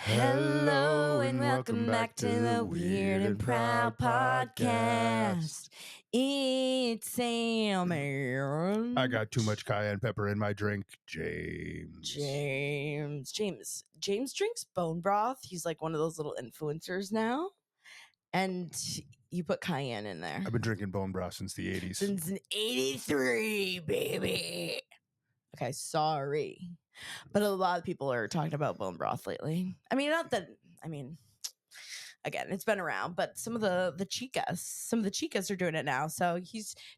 Hello and welcome back to the Weird and Proud Podcast. It's Sam and I got too much cayenne pepper in my drink, James. James drinks bone broth. He's like one of those little influencers now. And you put cayenne in there. I've been drinking bone broth since the 80s. Since 83, baby. Okay, sorry. But a lot of people are talking about bone broth lately. Again, it's been around, but some of the chicas are doing it now. So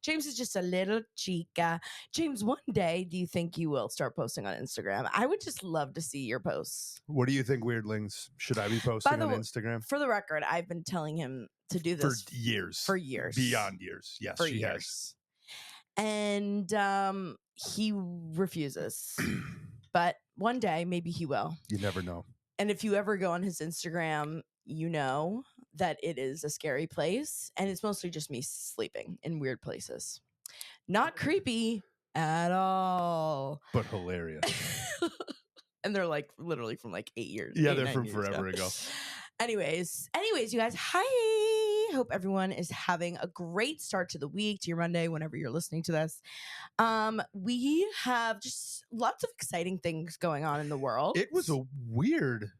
James is just a little chica. James, one day, do you think you will start posting on Instagram? I would just love to see your posts. What do you think, weirdlings? Should I be posting on Instagram? For the record, I've been telling him to do this for years. For years. Beyond years. Yes, for she years. Has. And he refuses. But one day, maybe he will. You never know. And if you ever go on his Instagram, you know that it is a scary place. And it's mostly just me sleeping in weird places. Not creepy at all. But hilarious. And they're like literally from like 8 years. Yeah, they're from forever ago. Anyways, you guys, hi. Hope everyone is having a great start to the week, to your Monday, whenever you're listening to this. We have just lots of exciting things going on in the world. It was a weird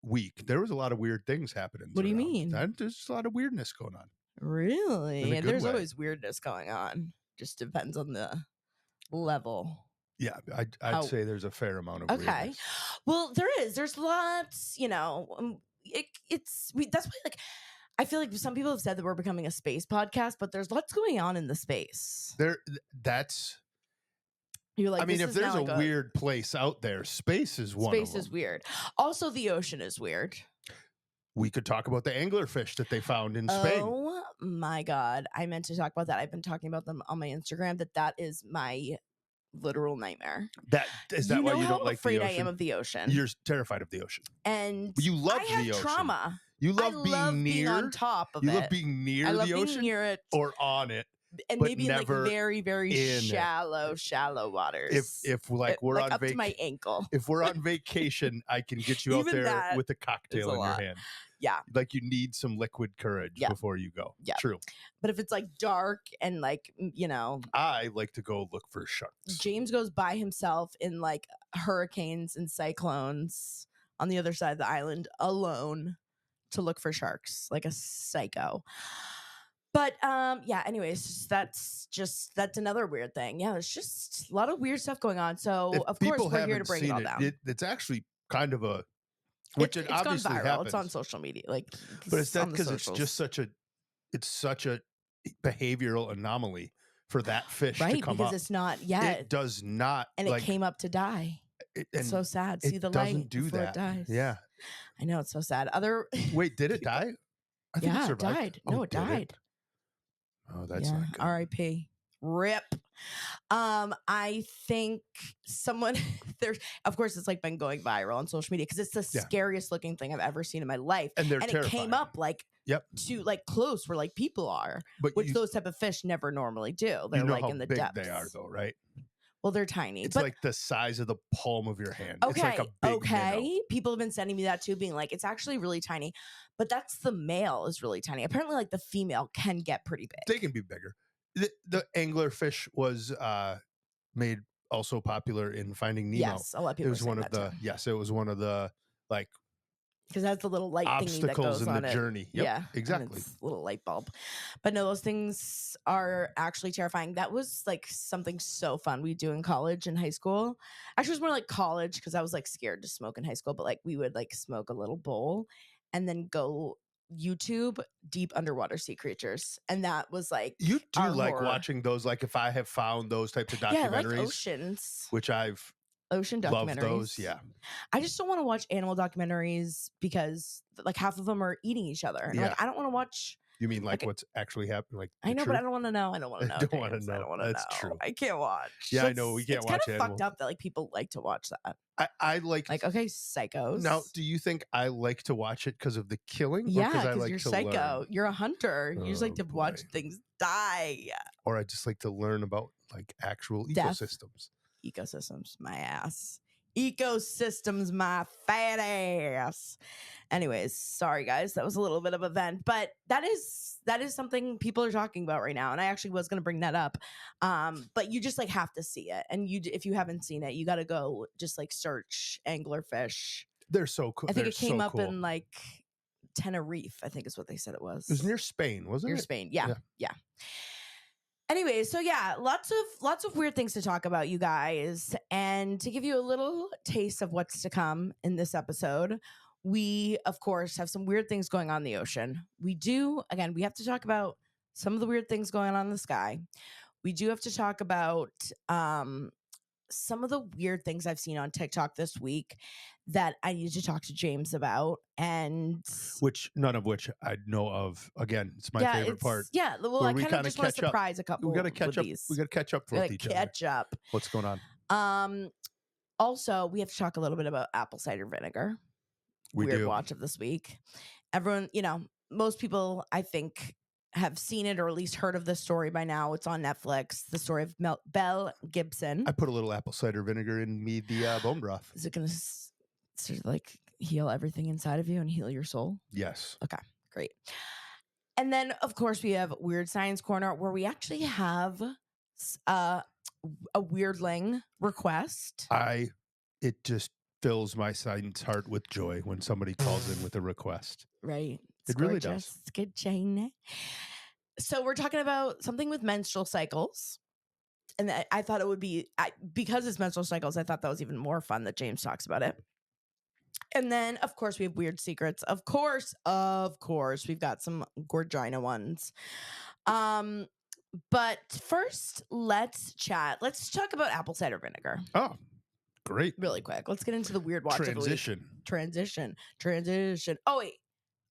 week. There was a lot of weird things happening. What do you mean? There's a lot of weirdness going on. Really? And there's always weirdness going on. Just depends on the level. Yeah, I'd say there's a fair amount of weirdness. Well, there is. There's lots, that's why, like, I feel like some people have said that we're becoming a space podcast, but there's lots going on in the space. You're like, if there's a weird place out there, space is one of them. Space is weird. Also, the ocean is weird. We could talk about the anglerfish that they found in Spain. Oh my God. I meant to talk about that. I've been talking about them on my Instagram, that is my literal nightmare. Why you don't like the ocean? How afraid I am of the ocean. You're terrified of the ocean. And you love the ocean. Trauma. You love being on top of it. You love being near the ocean near it. Or on it. And maybe in like very, very shallow waters. If we're on up to my ankle. If we're on vacation, I can get you out there with a cocktail in your hand. Yeah. Like you need some liquid courage before you go. Yeah. True. But if it's like dark and like, I like to go look for sharks. James goes by himself in like hurricanes and cyclones on the other side of the island alone to look for sharks like a psycho. But anyways, that's another weird thing. Yeah, there's just a lot of weird stuff going on. So of course we're here to bring it all down. It's actually kind of a it's obviously gone viral. Happens. It's on social media, but it's that because it's just such a behavioral anomaly for that fish to come because up. It's not yet. It does not, and it came up to die. It's so sad. See the light before it dies. Yeah, I know, it's so sad. Wait, did it die? I think it survived. Died. No, it died. Oh, that's not good. R.I.P. Rip. I think someone there. Of course, it's like been going viral on social media because it's the scariest looking thing I've ever seen in my life. And it came up to like close where like people are, which those type of fish never normally do. They're like in the depths. They are though, right? Well, they're tiny. It's like the size of the palm of your hand. Okay, it's like a big minnow. People have been sending me that too, being like, it's actually really tiny. But that's the male is really tiny. Apparently, like the female can get pretty big. They can be bigger. The anglerfish was made also popular in Finding Nemo. Yes, a lot of people. It was one of the it was one of the like because that's the little light thingy that goes in on the it. journey. Yep, yeah, exactly. It's a little light bulb. But no, those things are actually terrifying. That was like something so fun we do in college and high school. Actually, it was more like college because I was like scared to smoke in high school. But like we would like smoke a little bowl and then go YouTube deep underwater sea creatures, and that was like you do like horror. Watching those. Like if I have found those types of documentaries, like oceans, which I've ocean documentaries. Love those, yeah. I just don't want to watch animal documentaries because like half of them are eating each other, and like I don't want to watch. You mean like what's actually happening? Like I know, but I don't want to know. I don't want to know. I don't want to know. I don't want to know. That's true. I can't watch. Yeah, I know. We can't watch. It's kind of fucked up that like people like to watch that. I like okay, psychos. Now, do you think I like to watch it because of the killing? Yeah, because you're psycho. Learn? You're a hunter. You just like to watch things die. Or I just like to learn about like actual ecosystems. Ecosystems, my ass. Ecosystems, my fat ass. Anyways, sorry guys, that was a little bit of a vent, but that is something people are talking about right now, and I actually was going to bring that up. But you just like have to see it, and if you haven't seen it, you got to go just like search Anglerfish. They're so cool. I think They're it came so up cool. in like Tenerife, I think is what they said it was. It was near Spain, wasn't it? Near Spain, yeah. Anyway, so yeah, lots of weird things to talk about, you guys. And to give you a little taste of what's to come in this episode, we of course have some weird things going on in the ocean. We have to talk about some of the weird things going on in the sky. We do have to talk about some of the weird things I've seen on TikTok this week that I need to talk to James about, and none of which I know of. Again, it's my favorite part. Yeah, well, I kind of just want to surprise a couple. We got to catch up. These. We got to catch up with each other. Up. What's going on? Also, we have to talk a little bit about apple cider vinegar. Weird watch of this week. Everyone, most people, I think, have seen it or at least heard of this story by now. It's on Netflix. The story of Belle Gibson. I put a little apple cider vinegar in the bone broth. Is it going to sort of like heal everything inside of you and heal your soul? Yes. Okay, great. And then, of course, we have Weird Science Corner, where we actually have a weirdling request. It just fills my science heart with joy when somebody calls in with a request. Right. It really does. It's good, Jane. So we're talking about something with menstrual cycles. And I thought it would be, because it's menstrual cycles, I thought that was even more fun that James talks about it. And then, of course, we have weird secrets. Of course, we've got some Gorgina ones. But first, let's chat. Let's talk about apple cider vinegar. Oh, great. Really quick. Let's get into the weird watch Transition. of the week. Transition.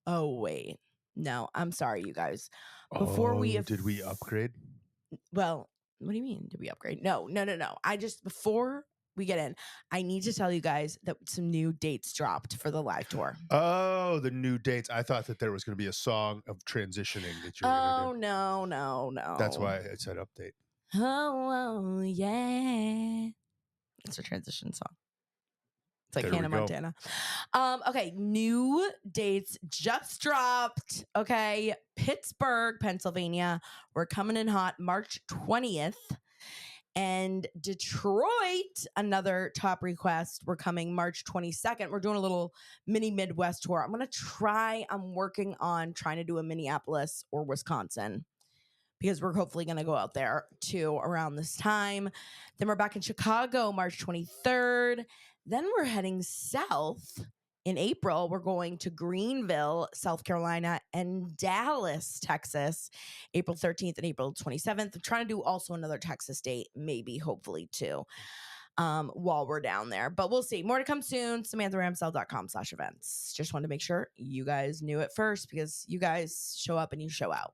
Oh, wait. No, I'm sorry, you guys. Did we upgrade? Well, what do you mean? Did we upgrade? No. Before we get in, I need to tell you guys that some new dates dropped for the live tour. Oh, the new dates. I thought that there was going to be a song of transitioning that you were going to do. No. That's why I said update. Oh, yeah. It's a transition song. It's like Hannah Montana. Okay, new dates just dropped. Okay, Pittsburgh, Pennsylvania. We're coming in hot March 20th. And Detroit, another top request. We're coming March 22nd. We're doing a little mini Midwest tour. I'm working on trying to do a Minneapolis or Wisconsin, because we're hopefully going to go out there too around this time. Then we're back in Chicago, March 23rd. Then we're heading south in April. We're going to Greenville, South Carolina, and Dallas, Texas, April 13th and April 27th. I'm trying to do also another Texas date, maybe, hopefully, too, while we're down there. But we'll see. More to come soon. SamanthaRamsell.com/events. Just wanted to make sure you guys knew it first, because you guys show up and you show out.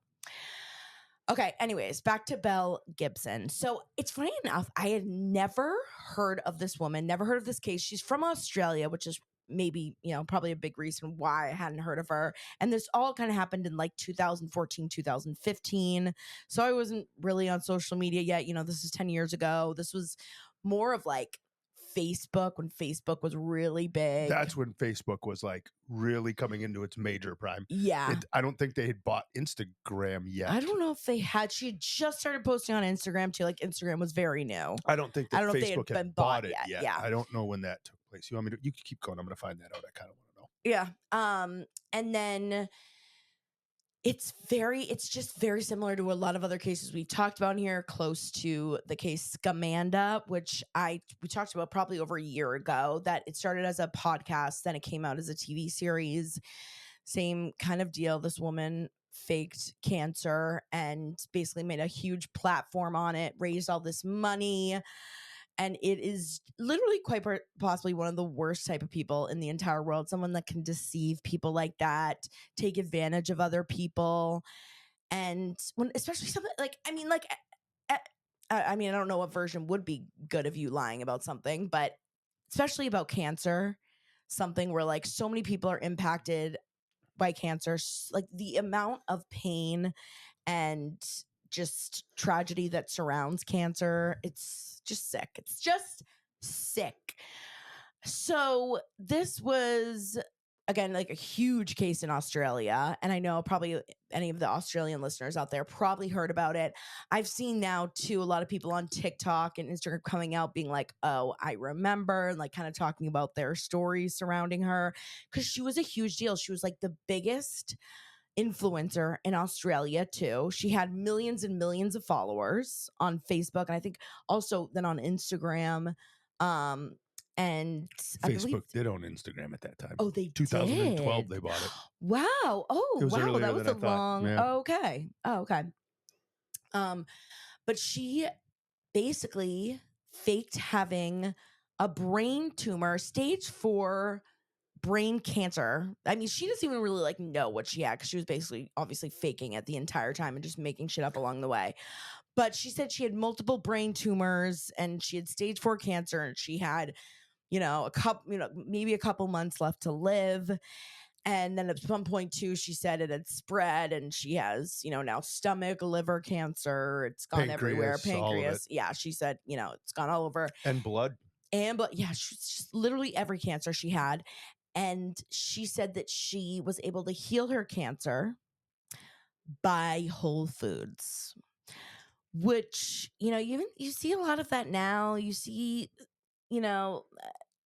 Okay, anyways, back to Belle Gibson. So it's funny enough, I had never heard of this woman, never heard of this case. She's from Australia, which is maybe, probably a big reason why I hadn't heard of her. And this all kind of happened in like 2014, 2015. So I wasn't really on social media yet. This is 10 years ago. This was more of like Facebook, when Facebook was really big. That's when Facebook was like really coming into its major prime. Yeah. I don't think they had bought Instagram yet. I don't know if they had. She had just started posting on Instagram too. Like Instagram was very new. I don't think that Facebook had bought it yet. Yeah. I don't know when that took place. You want me to? You can keep going. I'm going to find that out. I kind of want to know. Yeah. And then it's just very similar to a lot of other cases we've talked about in here, close to the case Scamanda, which we talked about probably over a year ago, that it started as a podcast, then it came out as a TV series. Same kind of deal. This woman faked cancer and basically made a huge platform on it, raised all this money. And it is literally quite possibly one of the worst type of people in the entire world. Someone that can deceive people like that, take advantage of other people. And especially something like, I don't know what version would be good of you lying about something, but especially about cancer, something where like so many people are impacted by cancer, like the amount of pain and just tragedy that surrounds cancer. It's just sick. So this was again like a huge case in Australia, and I know probably any of the Australian listeners out there probably heard about it. I've seen now too a lot of people on TikTok and Instagram coming out being like, "Oh, I remember," and like kind of talking about their stories surrounding her because she was a huge deal. She was like the biggest influencer in Australia too. She had millions and millions of followers on Facebook and I think also then on Instagram. Um and I believe Facebook did own Instagram at that time. oh they 2012 did. they bought it. Wow. Oh It was wow, earlier that was than a I thought. long Yeah. okay. Oh, okay. Um but she basically faked having a brain tumor, stage 4 brain cancer. I mean, she doesn't even really like know what she had because she was basically obviously faking it the entire time and just making shit up along the way. But she said she had multiple brain tumors and she had stage 4 cancer and she had, a couple, maybe a couple months left to live. And then at some point too, she said it had spread and she has, now stomach, liver cancer. It's gone everywhere. Pancreas, all of it. Pancreas. Yeah. She said, it's gone all over. And blood. But yeah, she's just literally every cancer she had. And she said that she was able to heal her cancer by Whole Foods, which, you see a lot of that now. You see,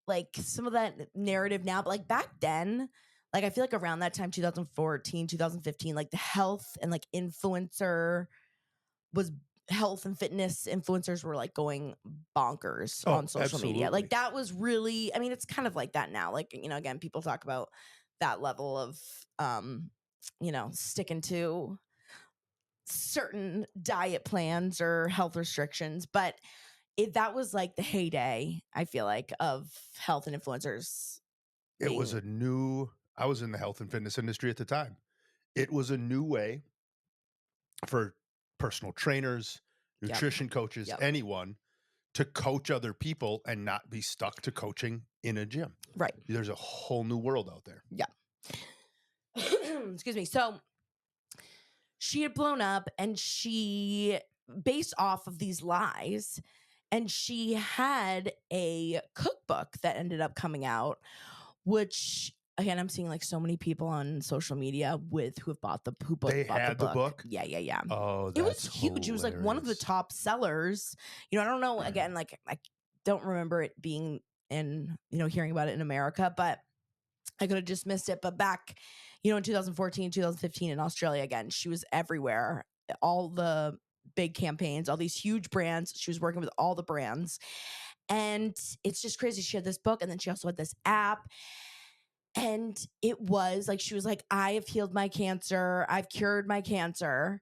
like some of that narrative now, but like back then, like I feel like around that time, 2014, 2015, like the health and like health and fitness influencers were like going bonkers on social media. Like that was really, I mean, it's kind of like that now. Like, again, people talk about that level of, sticking to certain diet plans or health restrictions. But that was like the heyday, I feel like, of health and influencers. It was I was in the health and fitness industry at the time. It was a new way for personal trainers, nutrition coaches, anyone to coach other people and not be stuck to coaching in a gym. Right. There's a whole new world out there. Yeah. Excuse me. So she had blown up and she, based off of these lies, and she had a cookbook that ended up coming out, which again, I'm seeing like so many people on social media who have bought the book. They had the book? Yeah. Oh, it was huge. It was like one of the top sellers. I don't know. Again, like I don't remember it being in, hearing about it in America, but I could have just missed it. But back, in 2014, 2015 in Australia, again, she was everywhere. All the big campaigns, all these huge brands. She was working with all the brands. And it's just crazy. She had this book and then she also had this app. And it was like, she was like, I have healed my cancer. I've cured my cancer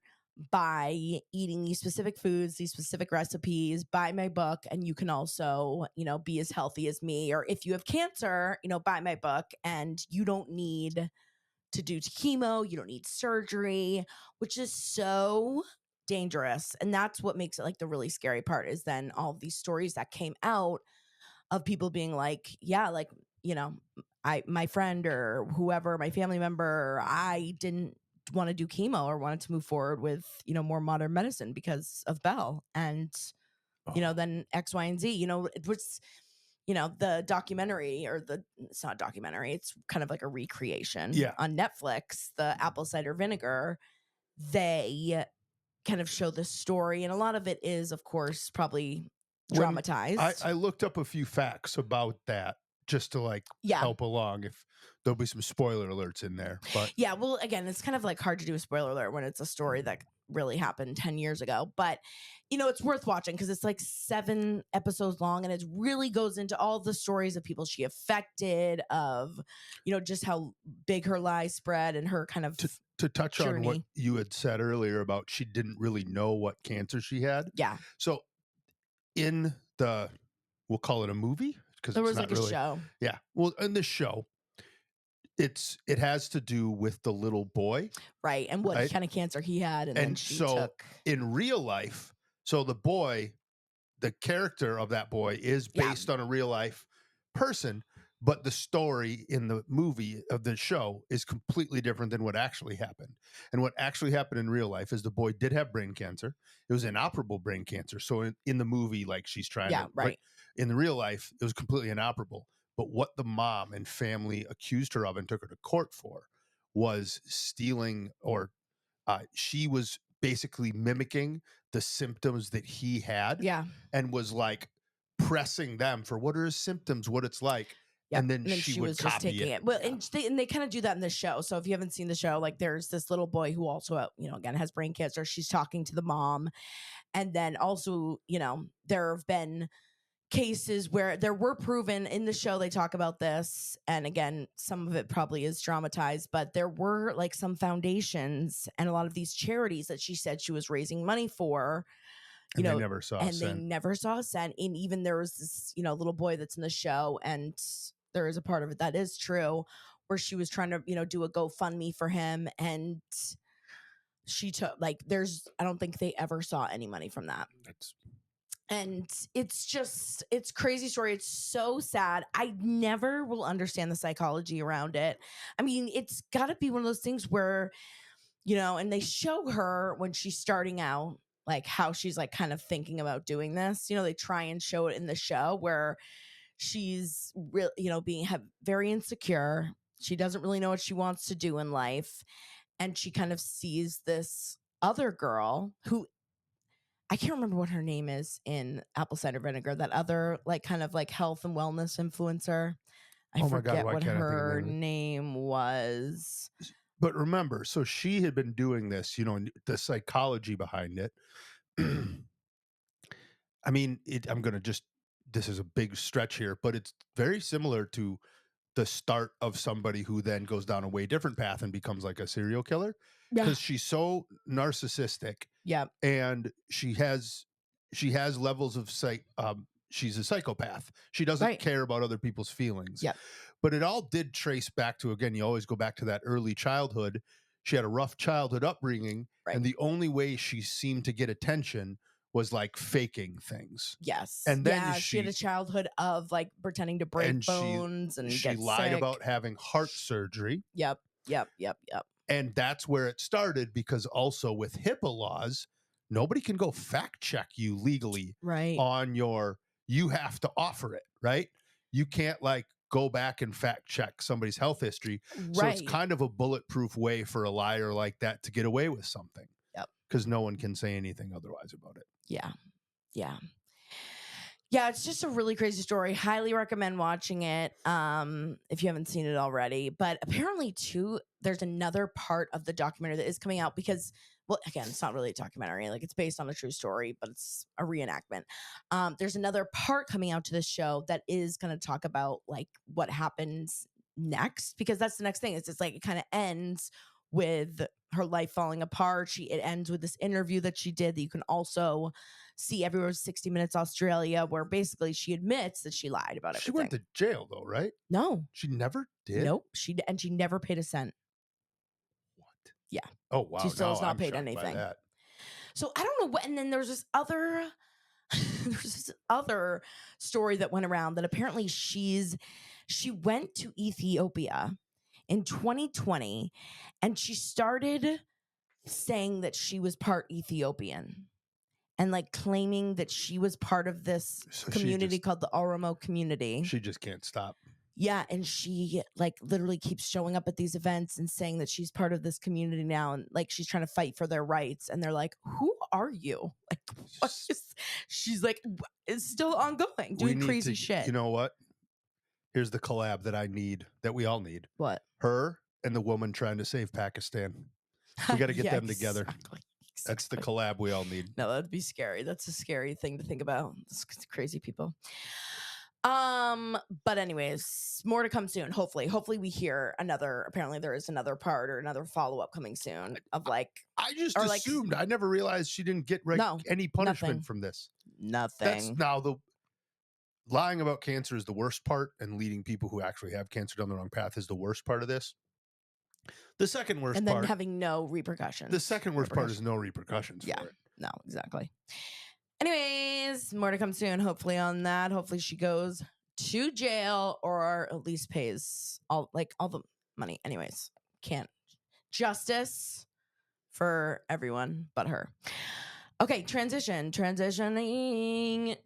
by eating these specific foods, these specific recipes, buy my book. And you can also, be as healthy as me. Or if you have cancer, buy my book and you don't need to do chemo. You don't need surgery, which is so dangerous. And that's what makes it like the really scary part is then all of these stories that came out of people being like, yeah, like, my friend or whoever, my family member, I didn't want to do chemo or wanted to move forward with, more modern medicine because of Belle. And, then X, Y, and Z, it was, the documentary it's not a documentary, it's kind of like a recreation on Netflix, the Apple Cider Vinegar. They kind of show the story. And a lot of it is, of course, probably dramatized. I looked up a few facts about that just to help along if there'll be some spoiler alerts in there. But yeah, well, again, it's kind of like hard to do a spoiler alert when it's a story that really happened 10 years ago. But, it's worth watching because it's like 7 episodes long and it really goes into all the stories of people she affected, of, just how big her lies spread and her kind of to touch journey on what you had said earlier about she didn't really know what cancer she had. Yeah. So in we'll call it a movie because there was like a show. Yeah. Well, in this show, it has to do with the little boy. Right. And what kind of cancer he had. And then she took. In real life, so the character of that boy is based on a real life person, but the story in the movie of the show is completely different than what actually happened. And what actually happened in real life is the boy did have brain cancer. It was inoperable brain cancer. So in the movie, like she's trying to, right. in the real life, it was completely inoperable. But what the mom and family accused her of and took her to court for was stealing, or she was basically mimicking the symptoms that he had, Yeah. and was like pressing them for what are his symptoms, what it's like. Yep. And then And then she she would was just copy taking it. it. Well, Yeah. and they kind of do that in this show. So if you haven't seen the show, like there's this little boy who also, again, has brain cancer. She's talking to the mom. And then also, there have been cases where there were proven in the show, they talk about this. And again, some of it probably is dramatized, but there were like some foundations and a lot of these charities that she said she was raising money for, And they never saw a and they cent. never saw a cent. And even there was this, little boy that's in the show, and there is a part of it that is true, where she was trying to, do a GoFundMe for him, and she took I don't think they ever saw any money from that. And it's crazy story. It's so sad. I never will understand the psychology around it. I mean, it's got to be one of those things where, and they show her when she's starting out, like how she's like kind of thinking about doing this. They try and show it in the show where she's real, being very insecure. She doesn't really know what she wants to do in life. And she kind of sees this other girl who, I can't remember what her name is in Apple Cider Vinegar, that other like kind of like health and wellness influencer. I Oh my God, forget why what can't I think of the her name of it? name was. But remember, so she had been doing this, and the psychology behind it. I mean, I'm going to this is a big stretch here, but it's very similar to the start of somebody who then goes down a way different path and becomes like a serial killer, Yeah. because she's so narcissistic. Yeah. And she has levels of she's a psychopath. She doesn't Right. care about other people's feelings. Yeah. But it all did trace back to, again, you always go back to that early childhood. She had a rough childhood upbringing, Right. and the only way she seemed to get attention was like faking things. Yes. And then she had a childhood of like pretending to break bones and she get lied sick. about having heart surgery. Yep. And that's where it started, because also with HIPAA laws, nobody can go fact check you legally on you have to offer it, right? You can't like go back and fact check somebody's health history. Right. So it's kind of a bulletproof way for a liar like that to get away with something. Yep. Because no one can say anything otherwise about it. Yeah. Yeah, it's just a really crazy story. Highly recommend watching it if you haven't seen it already. But apparently, too, there's another part of the documentary that is coming out because, well, again, it's not really a documentary. Like, it's based on a true story, but it's a reenactment. There's another part coming out to this show that is going to talk about, like, what happens next, because that's the next thing. It's just like it kind of ends with her life falling apart. It ends with this interview that she did that you can also see everywhere. 60 Minutes Australia, where basically she admits that she lied about everything. She went to jail though, right? No, she never did. Nope. She never paid a cent. What? Yeah. Oh wow. She still has not I'm paid shocked by anything. that. So I don't know what. And then there's this other story that went around that apparently she went to Ethiopia in 2020 and she started saying that she was part Ethiopian and like claiming that she was part of this community called the Oromo community. She just can't stop. Yeah, and she like literally keeps showing up at these events and saying that she's part of this community now, and like she's trying to fight for their rights. And they're like, "Who are you?" Like, what is? She's like, it's still ongoing, doing crazy shit. You know what? Here's the collab that I need, that we all need. What? Her and the woman trying to save Pakistan. We got to get them together. Exactly. That's the collab we all need. No, that'd be scary. That's a scary thing to think about. It's crazy people. But anyways, more to come soon. Hopefully we hear another. Apparently, there is another part or another follow up coming soon. Of like, I just assumed. I never realized she didn't get any punishment from this. Nothing. That's now the lying about cancer is the worst part, and leading people who actually have cancer down the wrong path is the worst part of this. The second worst part, and then having no repercussions. The second worst part is no repercussions for it. No, exactly. Anyways, more to come soon, hopefully, on that. Hopefully she goes to jail or at least pays all the money. Anyways, can't. Justice for everyone but her. Okay, transitioning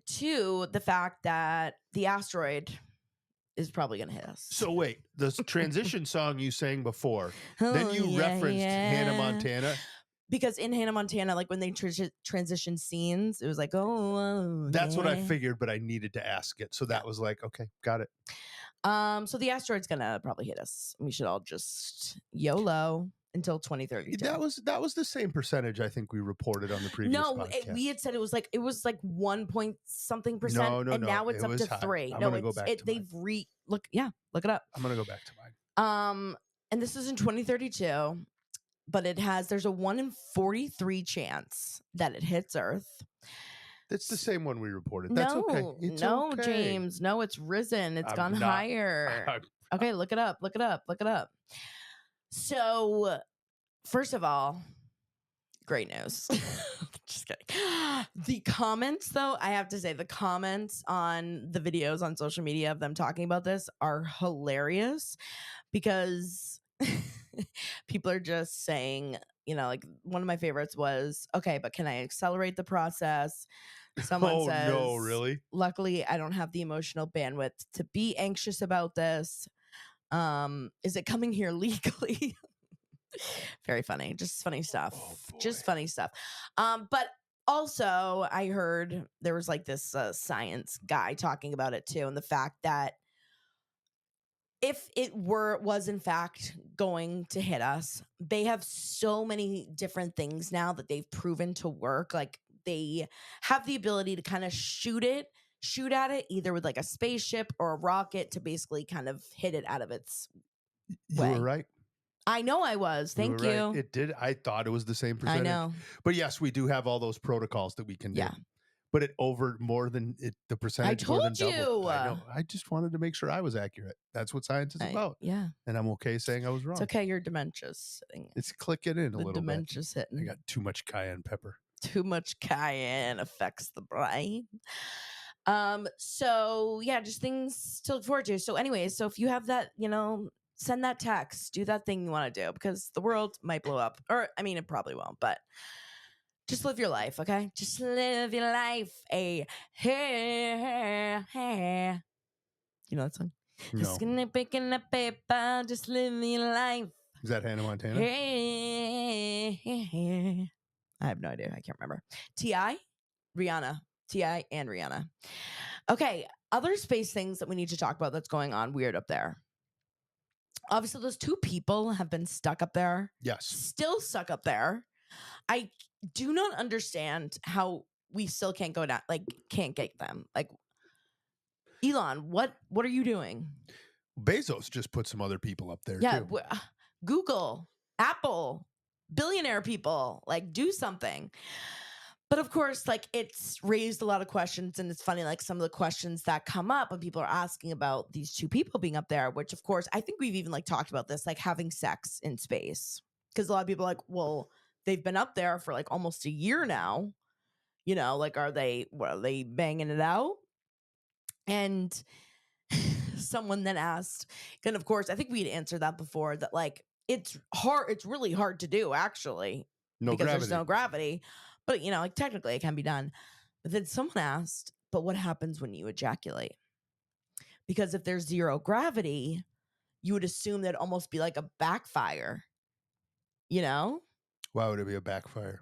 to the fact that the Asteroid is probably gonna hit us. So wait, the transition song you sang before, then Oh, you yeah, referenced Hannah yeah. Montana. Because in Hannah Montana, like when they transition scenes, it was like, oh, That's what I yeah. figured, but I needed to ask it. So that was like, okay, got it. So the asteroid's gonna probably hit us. We should all just YOLO until 2032. That was the same percentage I think we reported on the previous No, podcast. we had said it was like 1 point something percent, No, and now it's it up was to high. 3. I'm No, gonna go back to they've look it up. I'm gonna go back to mine. And this is in 2032, but there's a 1 in 43 chance that it hits Earth. That's the same one we reported. That's okay. It's no, okay. James. No, it's risen. It's I'm gone not- higher. Okay, look it up. Look it up. Look it up. So, first of all, great news. Just kidding. The comments, though, I have to say, the comments on the videos on social media of them talking about this are hilarious because people are just saying, you know, like one of my favorites was, okay, but can I accelerate the process? Someone says, no, really? Luckily, I don't have the emotional bandwidth to be anxious about this. Is it coming here legally? Very funny. Just funny stuff. Just funny stuff. But also, I heard there was like this science guy talking about it too, and the fact that if it was in fact going to hit us, they have so many different things now that they've proven to work. Like they have the ability to kind of shoot at it either with like a spaceship or a rocket to basically kind of hit it out of its You way. were right. I know I was. Thank you. you. Right. It did. I thought it was the same percentage. I know. But yes, we do have all those protocols that we can do. Yeah. But it over more than the percentage more than told doubled. you. I know. I just wanted to make sure I was accurate. That's what science is about. Yeah. And I'm okay saying I was wrong. It's okay. Your dementia's sitting. It's clicking in a The little bit. dementia's hitting. I got too much cayenne pepper. Too much cayenne affects the brain. So yeah, just things to look forward to. So anyways, so if you have that, you know, send that text, do that thing you want to do because the world might blow up. Or I mean, it probably won't, but just live your life, okay? Just live your life. You know that song? No. Just gonna pick in the paper, just live your life. Is that Hannah Montana? I have no idea. I can't remember. Rihanna. T.I. and Rihanna. Okay, other space things that we need to talk about that's going on weird up there. Obviously, those 2 people have been stuck up there. Yes. Still stuck up there. I do not understand how we still can't go down, like, can't get them. Like, Elon, what are you doing? Bezos just put some other people up there, Yeah, too. Google, Apple, billionaire people, like, do something. But of course, like it's raised a lot of questions, and it's funny, like some of the questions that come up when people are asking about these 2 people being up there, which of course, I think we've even like talked about this, like having sex in space. Because a lot of people are like, well, they've been up there for like almost a year now. You know, like are they banging it out? And someone then asked, and of course, I think we'd answered that before, that like it's really hard to do actually. Because there's no gravity. But, you know, like technically it can be done. But then someone asked, but what happens when you ejaculate? Because if there's 0 gravity, you would assume that'd almost be like a backfire. You know? Why would it be a backfire?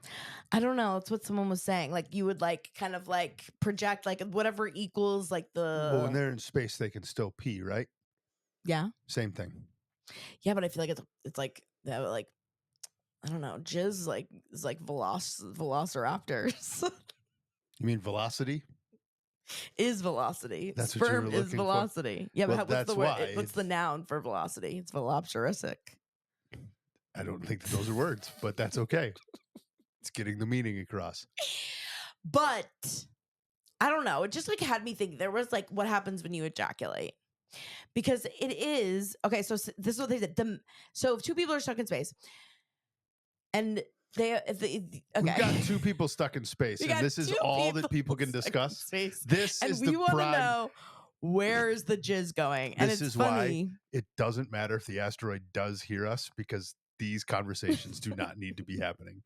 I don't know. That's what someone was saying. Like you would like kind of like project like whatever equals like the. Well, when they're in space, they can still pee, right? Yeah. Same thing. Yeah, but I feel like it's like that like. I don't know. Jizz is like velociraptors. You mean velocity? Is velocity. That's what you were Sperm looking is velocity. For. Yeah, well, but what's the word? Why What's the noun for velocity? It's velopteristic. I don't think that those are words, but that's okay. It's getting the meaning across. But I don't know. It just like had me think there was like what happens when you ejaculate. Because it is okay, so this is what they said. So if 2 people are stuck in space and okay. We've got 2 people stuck in space, and this is all that people can discuss. This and is we the want to prime. know where is the jizz going, and This it's is funny. why it doesn't matter if the asteroid does hear us, because these conversations do not need to be happening.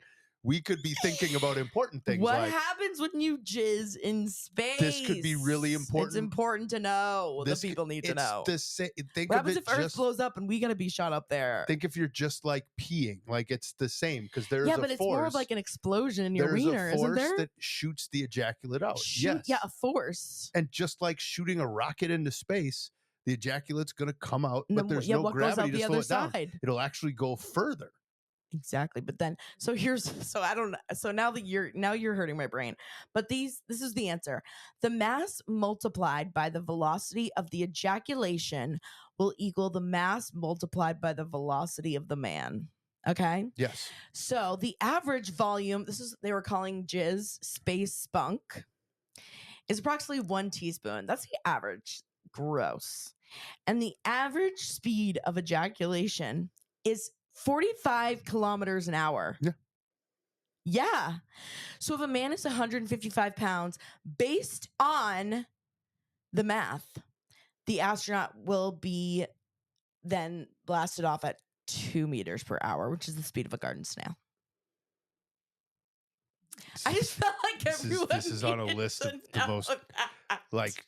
we could be thinking about important things What like happens when you jizz in space? this could be really important. It's important to know. This The people need to it's know. the same. Think What of happens it if Earth just. blows up and we gotta be shot up there? Think if you're just like peeing, like it's the same because there's Yeah, a but it's more of force. like an explosion in your There's wiener, a isn't force there? that shoots the ejaculate out. Shoot, Yes. yeah, a force. And just like shooting a rocket into space, the ejaculate's going to come out, And but then there's yeah, no what goes gravity out to the slow other it down. side? It'll actually go further. Exactly. But then so I don't know. So now you're hurting my brain. But this is the answer. The mass multiplied by the velocity of the ejaculation will equal the mass multiplied by the velocity of the man. Okay? Yes. So the average volume, they were calling jizz space spunk, is approximately 1 teaspoon. That's the average. Gross. And the average speed of ejaculation is 45 kilometers an hour. Yeah. Yeah. So if a man is 155 pounds, based on the math, the astronaut will be then blasted off at 2 meters per hour, which is the speed of a garden snail. I just felt like everyone this is on a needed list to of the know most that. like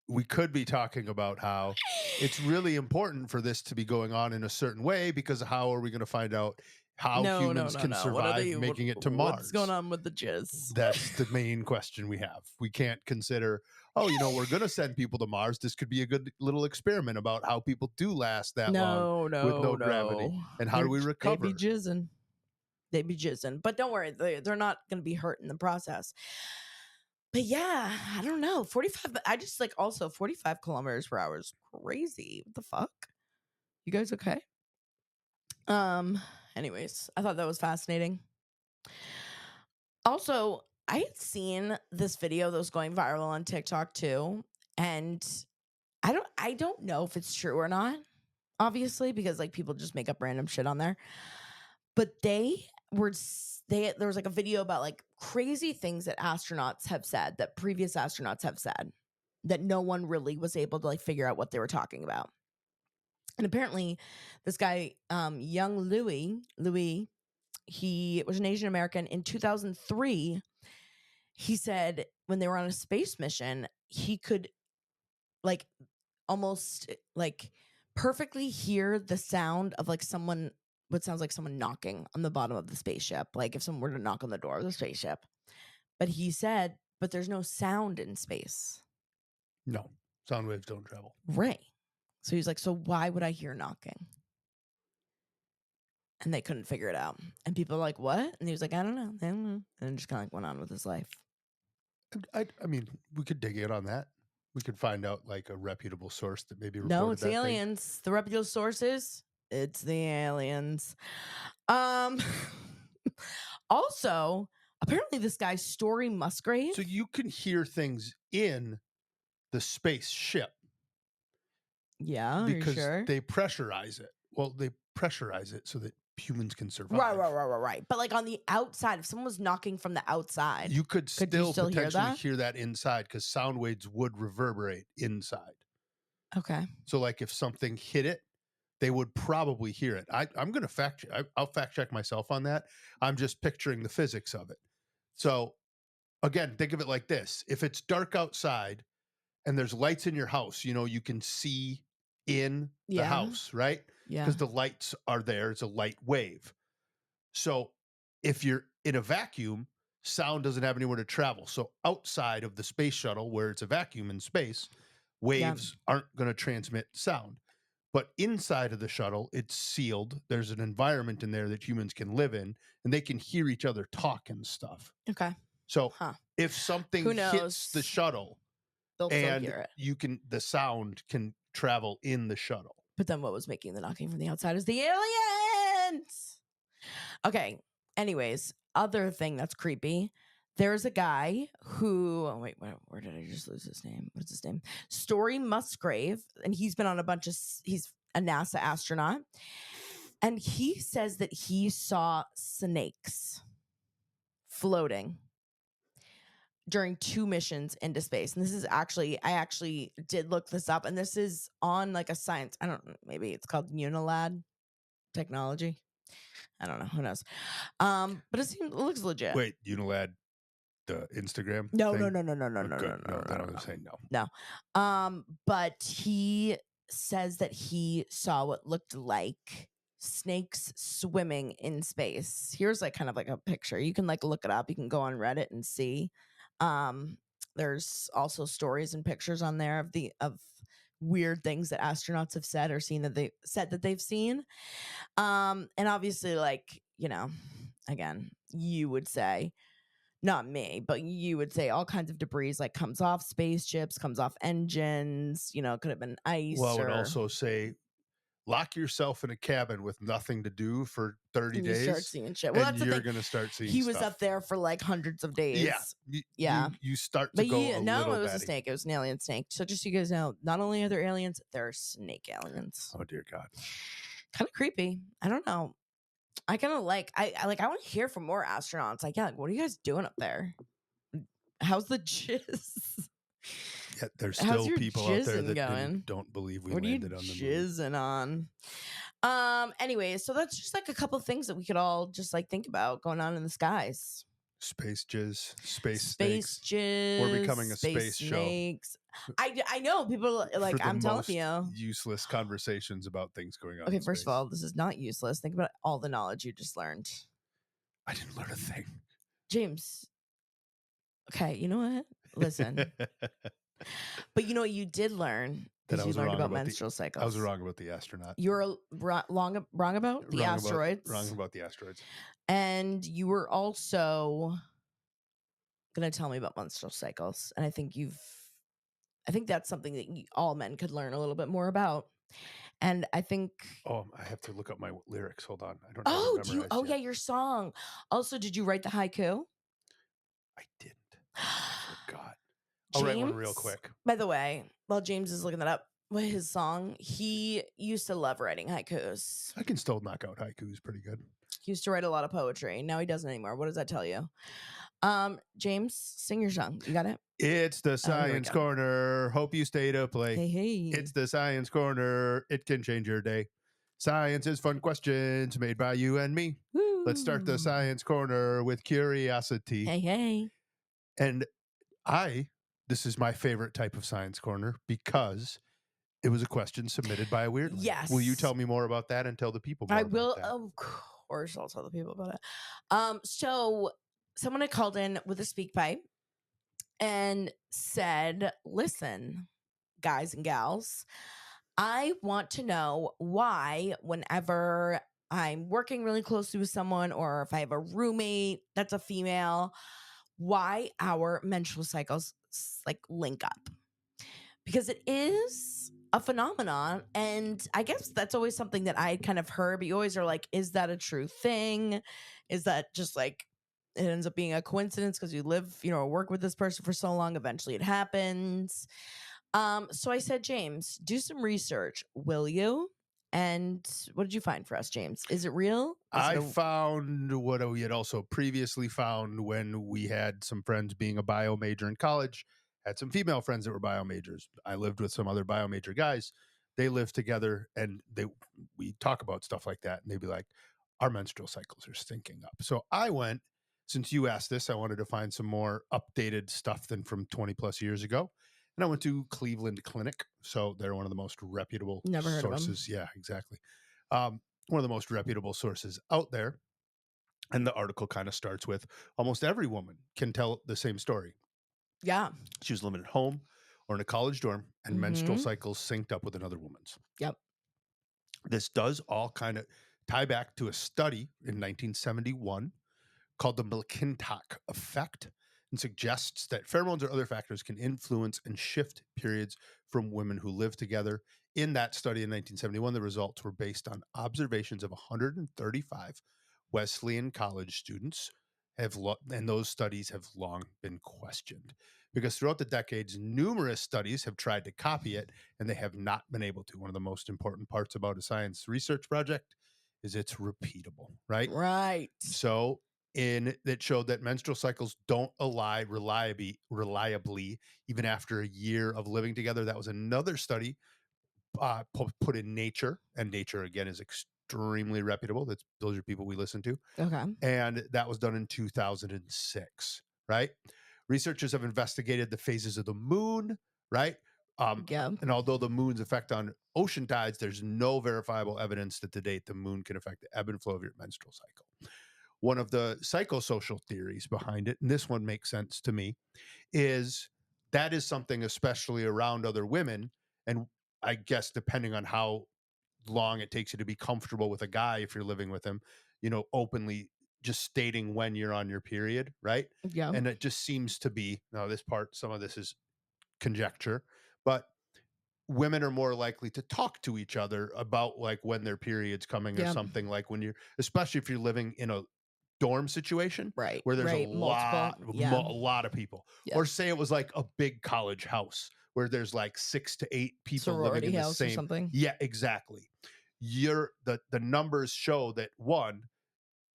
we could be talking about how it's really important for this to be going on in a certain way because how are we going to find out how humans can survive making it to Mars? What's going on with the jizz? That's the main question we have. We can't consider, we're going to send people to Mars. This could be a good little experiment about how people do last that long with no gravity. And how do we recover? They'd be jizzing. But don't worry, they're not going to be hurt in the process. But yeah, I don't know. 45, I just like also 45 kilometers per hour is crazy. What the fuck? You guys okay? Anyways, I thought that was fascinating. Also, I had seen this video that was going viral on TikTok too, and I don't know if it's true or not, obviously, because like people just make up random shit on there. But there was like a video about like crazy things that astronauts have said, that previous astronauts have said, that no one really was able to like figure out what they were talking about. And apparently this guy, young Louis, he was an Asian American. In 2003, he said when they were on a space mission, he could like almost like perfectly hear the sound of like what sounds like someone knocking on the bottom of the spaceship, like if someone were to knock on the door of the spaceship. But he said, but there's no sound in space. No, sound waves don't travel. Right. So he's like, so why would I hear knocking? And they couldn't figure it out. And people are like, what? And he was like, I don't know. And just kind of like went on with his life. I mean, we could dig in on that. We could find out like a reputable source that maybe reported No, it's that the aliens. The reputable sources. It's the aliens. Also, apparently this guy Story Musgrave. So you can hear things in the spaceship. Yeah, because sure? they pressurize it. Well, they pressurize it so that humans can survive. Right. But like on the outside, if someone was knocking from the outside, you could still potentially hear that inside because sound waves would reverberate inside. Okay. So like if something hit it, they would probably hear it. I'm going to fact check. I'll fact check myself on that. I'm just picturing the physics of it. So again, think of it like this. If it's dark outside and there's lights in your house, you can see in the house, right? Yeah. Because the lights are there. It's a light wave. So if you're in a vacuum, sound doesn't have anywhere to travel. So outside of the space shuttle, where it's a vacuum in space, waves aren't going to transmit sound. But inside of the shuttle, it's sealed. There's an environment in there that humans can live in, and they can hear each other talk and stuff. Okay. So if something hits the shuttle, they'll still hear it. The sound can travel in the shuttle. But then what was making the knocking from the outside is the aliens. Okay. Anyways, other thing that's creepy. There's a guy who, where did I just lose his name? What's his name? Story Musgrave. And he's been on he's a NASA astronaut. And he says that he saw snakes floating during 2 missions into space. And this is I actually did look this up. And this is on like a science, maybe it's called Unilad technology. I don't know. Who knows? But it looks legit. Wait, Unilad, the Instagram No, no, thing? no, no, no, no, Oh, no, no, good. no, No, no, then no, I'm no. saying no. No. But he says that he saw what looked like snakes swimming in space. Here's like kind of like a picture. You can like look it up. You can go on Reddit and see. Um, there's also stories and pictures on there of weird things that astronauts have said or seen that they said that they've seen. And obviously, like, again, you would say, not me, but you would say all kinds of debris like comes off spaceships, comes off engines, it could have been ice Well, I would or also say lock yourself in a cabin with nothing to do for 30 and you start days seeing shit. Well, and that's the you're thing. going to start seeing He was stuff. up there for like hundreds of Yeah. days. You, Yeah. you start to But go a no, little it was a batty. snake. It was an alien snake. So just so you guys know, not only are there aliens, there are snake aliens. Oh, dear God. Kind of creepy. I don't know. I kind of like, I want to hear from more astronauts. Like, yeah, like, what are you guys doing up there? How's the jizz? Yeah, there's How's still your people out there jizzing that going? don't believe we What are you landed on the moon. jizzing on? Anyways, so that's just like a couple things that we could all just like think about going on in the skies. Space jizz, space Space snakes. jizz. We're becoming a space snakes. I know people like for the I'm telling most you. useless conversations about things going on. Okay, in first space. of all, this is not useless. Think about all the knowledge you just learned. I didn't learn a thing. James. Okay, you know what? Listen. But you know what you did learn That is I you was learned wrong about about menstrual cycles. I was wrong about the astronaut. You were wrong about the asteroids. Wrong about the asteroids. And you were also going to tell me about menstrual cycles. And I think that's something that all men could learn a little bit more about. And I think. Oh, I have to look up my lyrics. Hold on. I don't Oh, have it do you? memorized Oh, yet. yeah, your song. Also, did you write the haiku? I didn't. I forgot. I'll write one real quick. By the way, while James is looking that up, with his song, he used to love writing haikus. I can still knock out haikus pretty good. He used to write a lot of poetry. Now he doesn't anymore. What does that tell you? James, sing your song. You got it? It's the Science Corner. Hope you stay to play. Hey. It's the Science Corner. It can change your day. Science is fun questions made by you and me. Woo. Let's start the Science Corner with curiosity. Hey. And this is my favorite type of Science Corner because it was a question submitted by a weirdling. Yes. Will you tell me more about that and tell the people more I about will, that? of course, I'll tell the people about it. So someone had called in with a speak pipe and said, listen, guys and gals, I want to know why whenever I'm working really closely with someone or if I have a roommate that's a female, why our menstrual cycles like link up. Because it is a phenomenon. And I guess that's always something that I kind of heard, but you always are like, is that a true thing? Is that just like it ends up being a coincidence because you live, work with this person for so long, eventually it happens. So I said, James, do some research, will you? And what did you find for us, James? Is it real? I found what we had also previously found when we had some friends being a bio major in college, had some female friends that were bio majors. I lived with some other bio major guys. They lived together and we talk about stuff like that. And they'd be like, our menstrual cycles are stinking up. So I went, since you asked this, I wanted to find some more updated stuff than from 20 plus years ago. And I went to Cleveland Clinic. So they're one of the most reputable Never heard sources. of them. Yeah, exactly. One of the most reputable sources out there. And the article kind of starts with almost every woman can tell the same story. Yeah. She was living at home or in a college dorm and menstrual cycles synced up with another woman's. Yep. This does all kind of tie back to a study in 1971 called the McClintock effect and suggests that pheromones or other factors can influence and shift periods from women who live together. In that study in 1971, the results were based on observations of 135 Wesleyan College students, and those studies have long been questioned because throughout the decades, numerous studies have tried to copy it and they have not been able to. One of the most important parts about a science research project is it's repeatable, right? Right. So it showed that menstrual cycles don't align reliably even after a year of living together. That was another study put in Nature, and Nature again is extremely reputable. Those are people we listen to. Okay. And that was done in 2006, right? Researchers have investigated the phases of the moon, right? Yeah. And although the moon's effect on ocean tides, there's no verifiable evidence that to date the moon can affect the ebb and flow of your menstrual cycle. One of the psychosocial theories behind it, and this one makes sense to me, is that is something, especially around other women. And I guess depending on how long it takes you to be comfortable with a guy, if you're living with him, openly just stating when you're on your period, right? Yeah. And it just seems to be, now this part, some of this is conjecture, but women are more likely to talk to each other about like when their period's coming or Yeah. something, like when you're, especially if you're living in a dorm situation Right. where there's Right. Multiple. Yeah. a lot of people, Yeah. or say it was like a big college house where there's like 6 to 8 people living Sorority in the house or same. something. Yeah, exactly. The numbers show that one,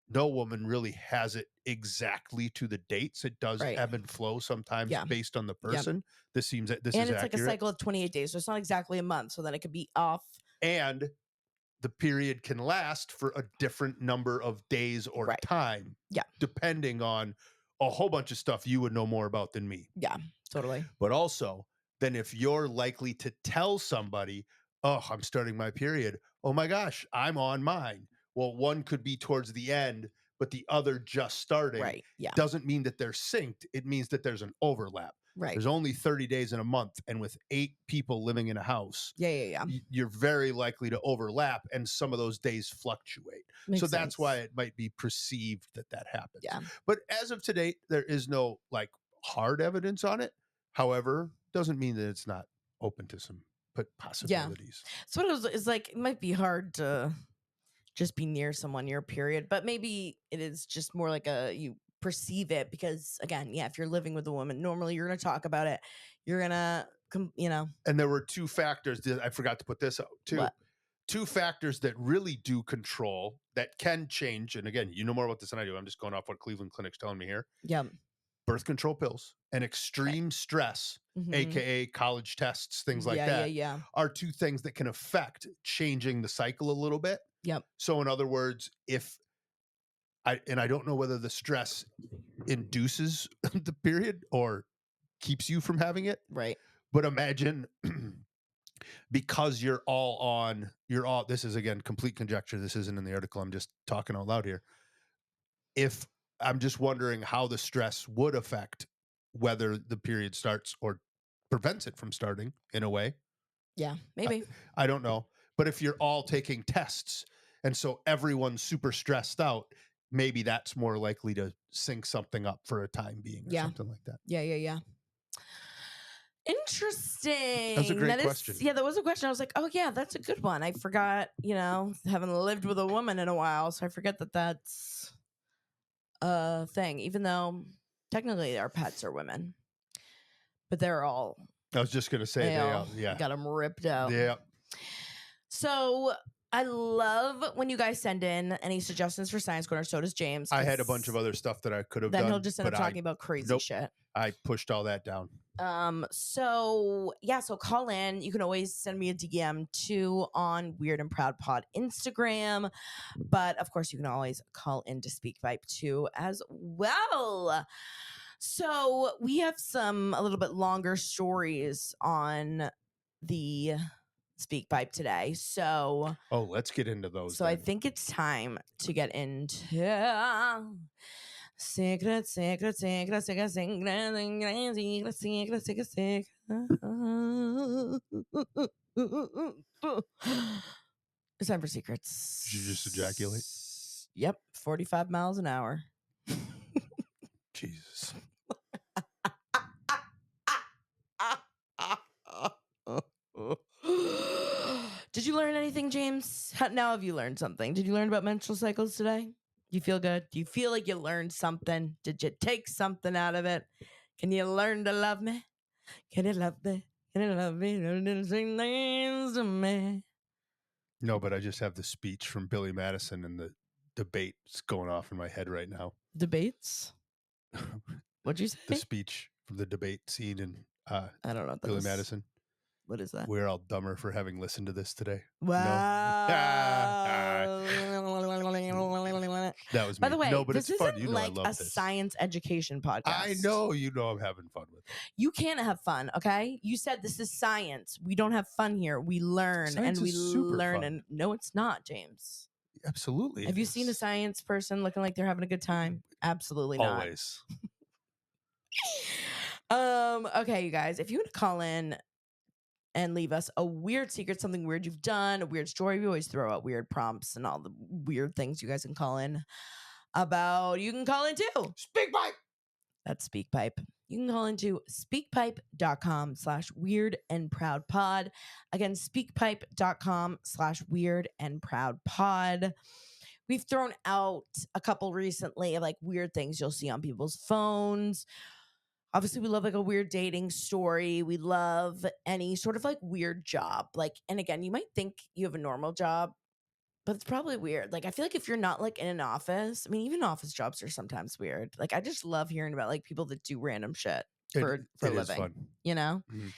no woman really has it exactly to the dates. It does Right. ebb and flow sometimes Yeah. based on the Yeah. person. This seems that this And is it's like a accurate. cycle of 28 days. So it's not exactly a month. So then it could be off. And the period can last for a different number of days or Right. time. Yeah. Depending on a whole bunch of stuff you would know more about than me. Yeah. Totally. But also, then if you're likely to tell somebody, oh, I'm starting my period. Oh my gosh, I'm on mine. Well, one could be towards the end, but the other just starting. Right. Yeah. Doesn't mean that they're synced. It means that there's an overlap. Right. There's only 30 days in a month. And with 8 people living in a house, Yeah. you're very likely to overlap. And some of those days fluctuate. Makes so that's sense. why it might be perceived that happens. Yeah. But as of today, there is no like hard evidence on it. However, doesn't mean that it's not open to some possibilities. So it's like, it might be hard to just be near someone your period, but maybe it is just more like you perceive it because, again, yeah, if you're living with a woman, normally you're going to talk about it. You're going to, And there were 2 factors that I forgot to put this out too. What? 2 factors that really do control that can change. And again, you know more about this than I do. I'm just going off what Cleveland Clinic's telling me here. Yeah. Birth control pills and extreme stress, aka college tests, things like that, are 2 things that can affect changing the cycle a little bit. Yep. So in other words, I don't know whether the stress induces the period or keeps you from having it. Right. But imagine because this is again complete conjecture. This isn't in the article. I'm just talking out loud here. If I'm just wondering how the stress would affect whether the period starts or prevents it from starting in a way. Yeah, maybe. I don't know. But if you're all taking tests and so everyone's super stressed out, maybe that's more likely to sync something up for a time being or something like that. Yeah. Interesting. That's a great question. That was a question. I was like, oh yeah, that's a good one. I forgot, haven't lived with a woman in a while, so I forget that that's a thing, even though technically our pets are women. But they're all... I was just going to say got them ripped out. Yeah. So I love when you guys send in any suggestions for Science Corner. So does James. I had a bunch of other stuff that I could have done. Then he'll just end up talking about crazy shit. I pushed all that down. So call in. You can always send me a DM too on Weird and Proud Pod Instagram. But of course, you can always call in to Speak Vibe too as well. So we have a little bit longer stories on the Speak Pipe today. So let's get into those. So then. I think it's time to get into secret. It's time for secrets. Did you just ejaculate? Yep, 45 miles an hour. Jesus. Did you learn anything, James? Now have you learned something? Did you learn about menstrual cycles today? Do you feel good? Do you feel like you learned something? Did you take something out of it? Can you learn to love me? Can you love me? Can you love me? Sing things to me. No, but I just have the speech from Billy Madison and the debate's going off in my head right now. Debates? What'd you say? The speech from the debate scene in I don't know what that Billy is. Madison. What is that? We're all dumber for having listened to this today. Wow. That was By me. the way, No, but this it's fun. isn't I like a love this. science education podcast. I know I'm having fun with it. You can't have fun, okay? You said this is science. We don't have fun here. We learn Science and we is super learn. fun. And no, it's not, James. Absolutely. Have you seen a science person looking like they're having a good time? Absolutely not. Always. Okay, you guys, if you want to call in and leave us a weird secret, something weird you've done, a weird story, we always throw out weird prompts and all the weird things you guys can call in about. You can call in too. SpeakPipe. That's SpeakPipe. You can call into speakpipe.com/weird and proud pod. Again, speakpipe.com/weird and proud pod. We've thrown out a couple recently of like weird things you'll see on people's phones. Obviously, we love like a weird dating story. We love any sort of like weird job. Like, and again, you might think you have a normal job, but it's probably weird. Like, I feel like if you're not like in an office, I mean, even office jobs are sometimes weird. Like, I just love hearing about like people that do random shit for It a is living. fun. You know? Mhm.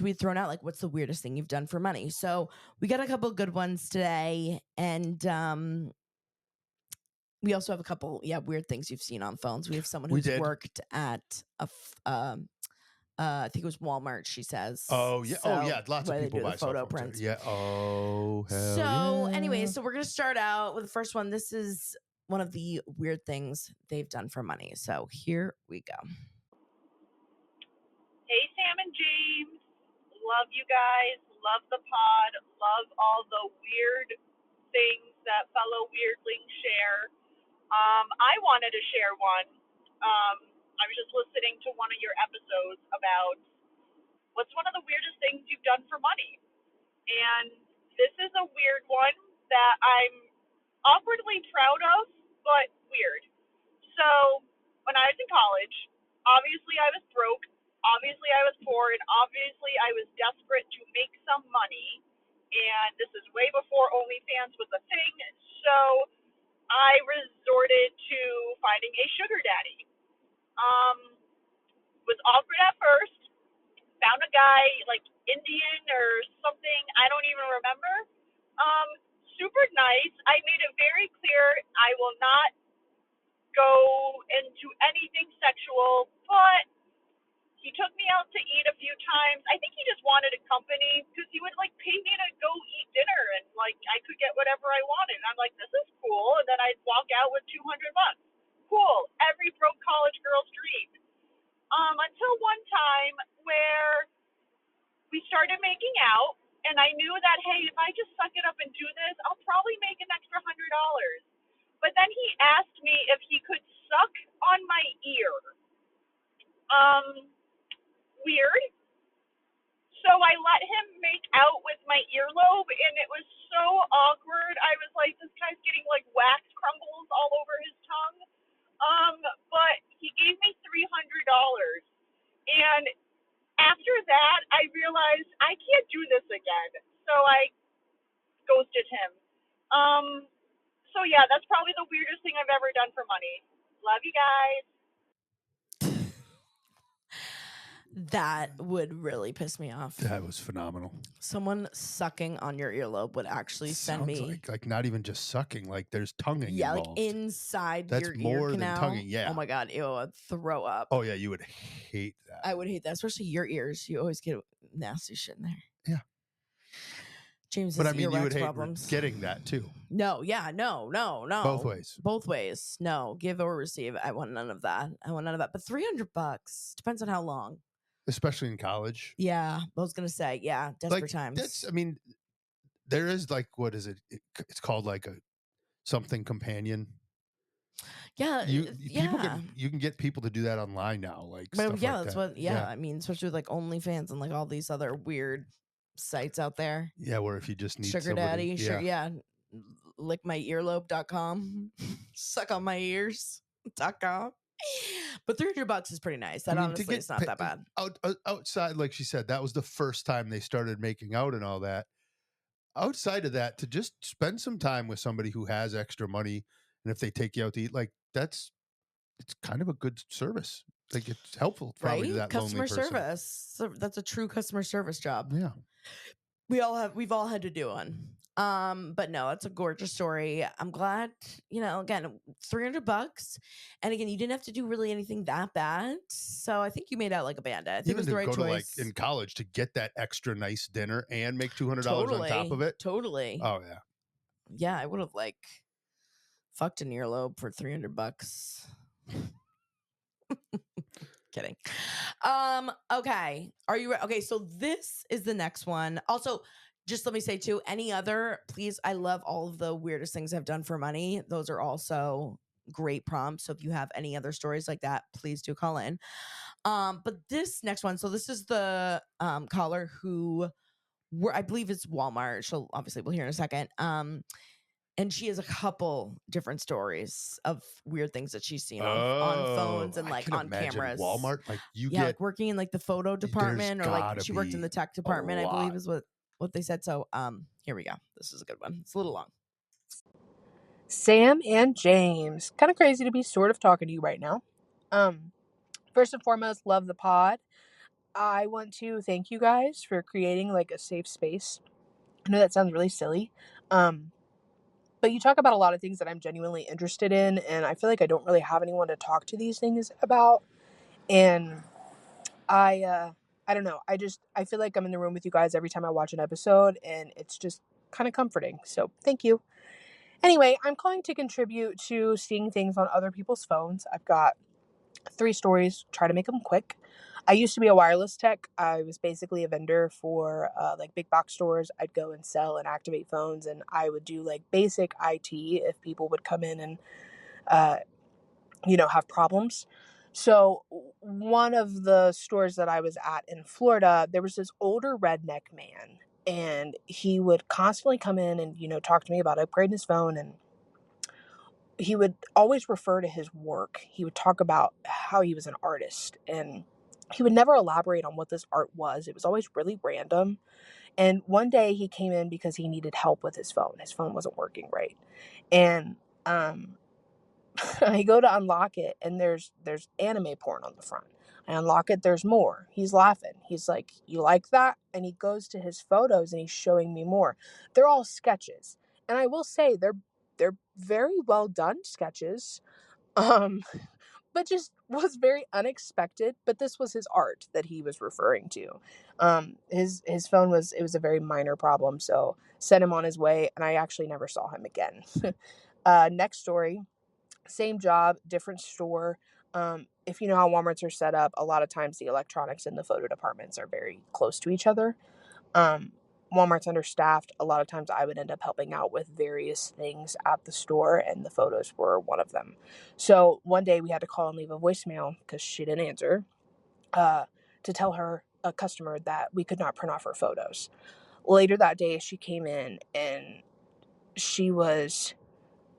We've thrown out like what's the weirdest thing you've done for money. So we got a couple good ones today, and we also have a couple weird things you've seen on phones. We have someone who's worked at I think it was Walmart, she says. Oh yeah. So, Lots of people buy photo cell phones. prints. Yeah. Oh hell So yeah. anyway, so we're gonna start out with the first one. This is one of the weird things they've done for money. So here we go. Hey, Sam and James. Love you guys. Love the pod. Love all the weird things that fellow weirdlings share. I wanted to share one. I was just listening to one of your episodes about what's one of the weirdest things you've done for money. And this is a weird one that I'm awkwardly proud of, but weird. So, when I was in college, obviously I was broke, obviously I was poor, and obviously I was desperate to make some money. And this is way before OnlyFans was a thing, so I resorted to finding a sugar daddy. Was awkward at first, found a guy like Indian or something, I don't even remember. Um, Super nice. I made it very clear I will not go into anything sexual, but he took me out to eat a few times. I think he just wanted a company because he would like pay me to go eat dinner and like I could get whatever I wanted. And I'm like, this is cool. And then I'd walk out with $200. Cool. Every broke college girl's dream. Until one time where we started making out, and I knew that hey, if I just suck it up and do this, I'll probably make an extra $100. But then he asked me if he could suck on my ear. Um, Weird. So I let him make out with my earlobe, and it was so awkward. I was like, this guy's getting like wax crumbles all over his tongue. But he gave me $300, and after that, I realized I can't do this again. So I ghosted him. So yeah, that's probably the weirdest thing I've ever done for money. Love you guys. That would really piss me off. That was phenomenal. Someone sucking on your earlobe would actually send me like not even just sucking, like there's tonguing involved. like inside That's your more ear than canal. tonguing. Yeah. Oh my god, ew, I'd throw up. Oh yeah, you would hate that. I would hate that, especially your ears. You always get nasty shit in there. Yeah. James, but I mean, you would hate problems. getting that too. No, no. Both ways. Both ways. No, give or receive. I want none of that. But $300 depends on how long. Especially in college. Yeah, I was gonna say, yeah, desperate times. That's. I mean, there is like, what is it? It's called like a something companion. Yeah, you can get people to do that online now. Like, but stuff that's that. what. Yeah, I mean, especially with like OnlyFans and like all these other weird sites out there. Yeah, where if you just need sugar daddy, sure, yeah, lickmyearlobe.com, suck on my ears.com. But $300 is pretty nice. That honestly is not that bad. Outside, like she said, that was the first time they started making out and all that. Outside of that, to just spend some time with somebody who has extra money, and if they take you out to eat, like it's kind of a good service. think it's helpful probably to right? that Customer lonely person. service. So that's a true customer service job. Yeah. We've all had to do one. But no, it's a gorgeous story. I'm glad, again, $300. And again, you didn't have to do really anything that bad. So I think you made out like a bandit. I think it Even was to the right go to choice. in college to get that extra nice dinner and make $200 on top of it. Totally. Oh yeah. Yeah, I would have fucked an earlobe for $300. Kidding. Okay. Are you okay? So this is the next one. Also, just let me say too, any other, please, I love all of the weirdest things I've done for money. Those are also great prompts. So if you have any other stories like that, please do call in. But this next one, so this is the caller who I believe it's Walmart. We'll hear in a second. And she has a couple different stories of weird things that she's seen on phones and I can on imagine cameras. Walmart, you yeah, get working in the photo department, or she worked in the tech department, I believe is what they said. So here we go. This is a good one. It's a little long. Sam and James. Kind of crazy to be sort of talking to you right now. First and foremost, love the pod. I want to thank you guys for creating a safe space. I know that sounds really silly. But you talk about a lot of things that I'm genuinely interested in, and I feel like I don't really have anyone to talk to these things about. And I don't know. I feel like I'm in the room with you guys every time I watch an episode, and it's just kind of comforting. So thank you. Anyway, I'm calling to contribute to seeing things on other people's phones. I've got 3 stories. Try to make them quick. I used to be a wireless tech. I was basically a vendor for big box stores. I'd go and sell and activate phones, and I would do basic IT if people would come in and have problems. So one of the stores that I was at in Florida, there was this older redneck man, and he would constantly come in and talk to me about upgrading his phone, and he would always refer to his work. He would talk about how he was an artist, and he would never elaborate on what this art was. It was always really random. And one day he came in because he needed help with his phone. His phone wasn't working right. And I go to unlock it, and there's anime porn on the front. I unlock it, there's more. He's laughing. He's like, "You like that?" And he goes to his photos and he's showing me more. They're all sketches. And I will say they're very well done sketches. But just was very unexpected. But this was his art that he was referring to. His phone was a very minor problem, so sent him on his way, and I actually never saw him again. Next story, same job, different store. If you know how Walmarts are set up, a lot of times the electronics in the photo departments are very close to each other. Walmart's understaffed. A lot of times I would end up helping out with various things at the store, and the photos were one of them. So one day we had to call and leave a voicemail because she didn't answer, to tell a customer that we could not print off her photos. Later that day, she came in and she was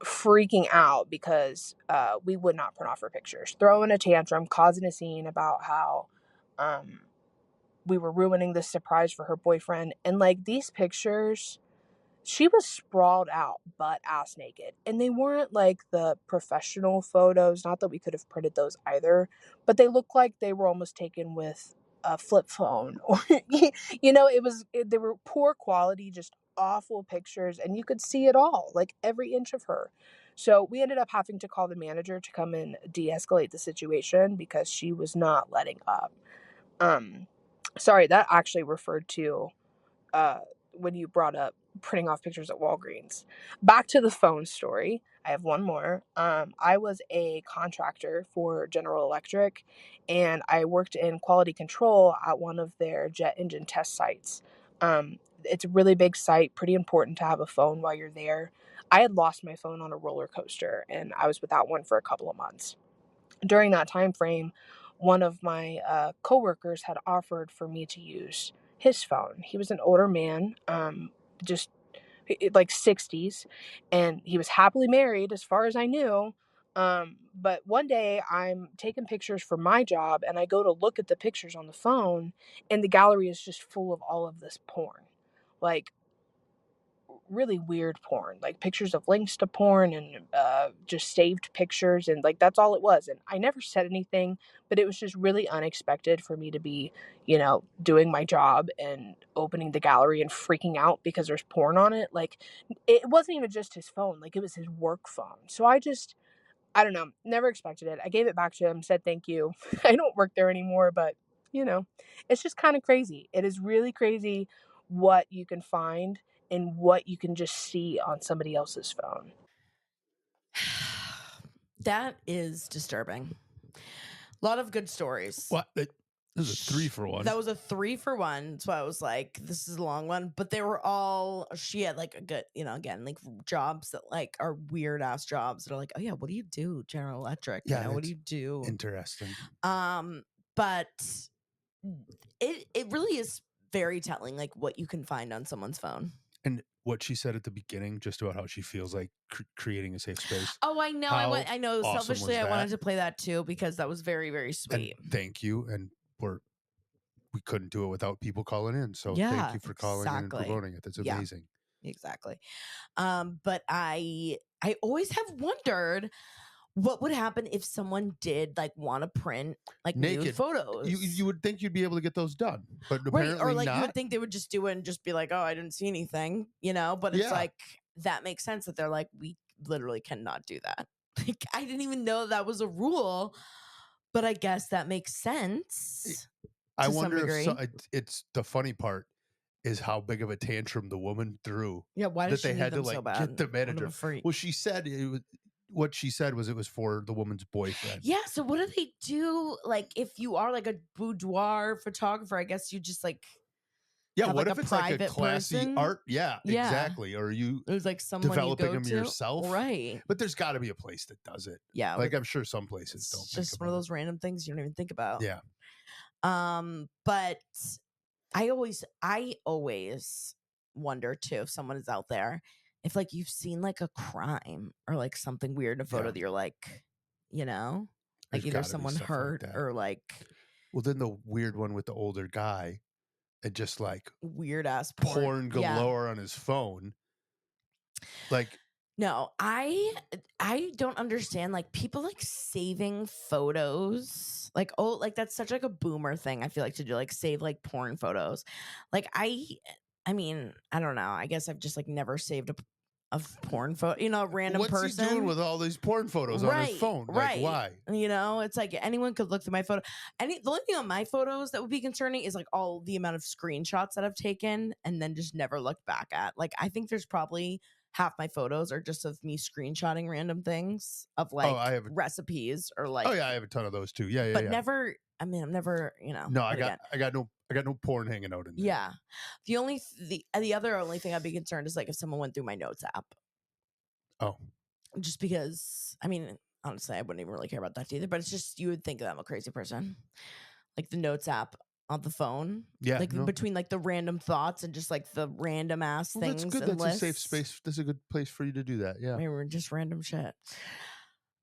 freaking out because we would not print off her pictures, throwing a tantrum, causing a scene about how we were ruining this surprise for her boyfriend. And these pictures, she was sprawled out butt ass naked, and they weren't the professional photos. Not that we could have printed those either, but they looked like they were almost taken with a flip phone, or they were poor quality, just awful pictures, and you could see it all, every inch of her. So we ended up having to call the manager to come and de-escalate the situation because she was not letting up. Sorry, that actually referred to when you brought up printing off pictures at Walgreens. Back to the phone story. I have one more. I was a contractor for General Electric, and I worked in quality control at one of their jet engine test sites. It's a really big site, pretty important to have a phone while you're there. I had lost my phone on a roller coaster, and I was without one for a couple of months. During that time frame, one of my coworkers had offered for me to use his phone. He was an older man, just 60s, and he was happily married as far as I knew. But one day I'm taking pictures for my job, and I go to look at the pictures on the phone, and the gallery is just full of all of this porn. really weird porn, like pictures of links to porn and just saved pictures, and like that's all it was. And I never said anything, but it was just really unexpected for me to be, doing my job and opening the gallery and freaking out because there's porn on it. Like, it wasn't even just his phone, like it was his work phone. So I don't know, never expected it. I gave it back to him, said thank you. I don't work there anymore, but it's just kind of crazy. It is really crazy what you can find and what you can just see on somebody else's phone. That is disturbing. A lot of good stories. What? This is a 3 for 1. That was a 3 for 1. So I was like, this is a long one. But they were all, she had like a good, again, like jobs that like are weird ass jobs that are like, oh yeah, what do you do? General Electric. Yeah, what do you do? Interesting. But it really is very telling, like what you can find on someone's phone. And what she said at the beginning, just about how she feels like creating a safe space. Oh, I know. I know. Awesome Selfishly, was I wanted that? to play that too because that was very, very sweet. And thank you. And we couldn't do it without people calling in. So Yeah, thank you for calling in and promoting it. That's amazing. Yeah, exactly. But I always have wondered what would happen if someone did like want to print like naked nude photos. You would think you'd be able to get those done, but right, apparently or like not. you would think they would just do it and just be like, oh, I didn't see anything, But it's like that makes sense that they're like, we literally cannot do that. Like I didn't even know that was a rule, but I guess that makes sense. I wonder if it's the funny part is how big of a tantrum the woman threw. Yeah, why did they had to so bad? get the manager? Well, she said what she said was it was for the woman's boyfriend. Yeah. So what do they do? Like, if you are like a boudoir photographer, I guess you just like. Yeah. What like if it's like a classy person? art? Yeah, exactly. Or it was like someone developing you go them to? yourself, right? But there's got to be a place that does it. Yeah. Like I'm sure some places don't. It's just one of those random things you don't even think about. Yeah. But I always wonder too if someone is out there, if like you've seen like a crime or like something weird in a photo that you're like, like either someone hurt or like. Well, then the weird one with the older guy, and just like weird ass porn galore on his phone. Like, no, I don't understand like people like saving photos. Like, oh, like that's such like a boomer thing. I feel like to do like save like porn photos. Like I mean, I don't know. I guess I've just like never saved a porn photo, a random person. What's he doing with all these porn photos on his phone? Like, why? It's like anyone could look through my photo. The only thing on my photos that would be concerning is like all the amount of screenshots that I've taken and then just never looked back at. Like, I think there's probably half my photos are just of me screenshotting random things of like recipes or like. Oh yeah, I have a ton of those too. Yeah, but never. I mean, I'm never. No, I got no porn hanging out in there. Yeah, the other only thing I'd be concerned is like if someone went through my notes app. Oh, just because I mean, honestly, I wouldn't even really care about that either. But it's just you would think that I'm a crazy person, like the notes app on the phone. Yeah, like between like the random thoughts and just like the random ass things. That's good. And that's a safe space. That's a good place for you to do that. Yeah, I mean, we're just random shit.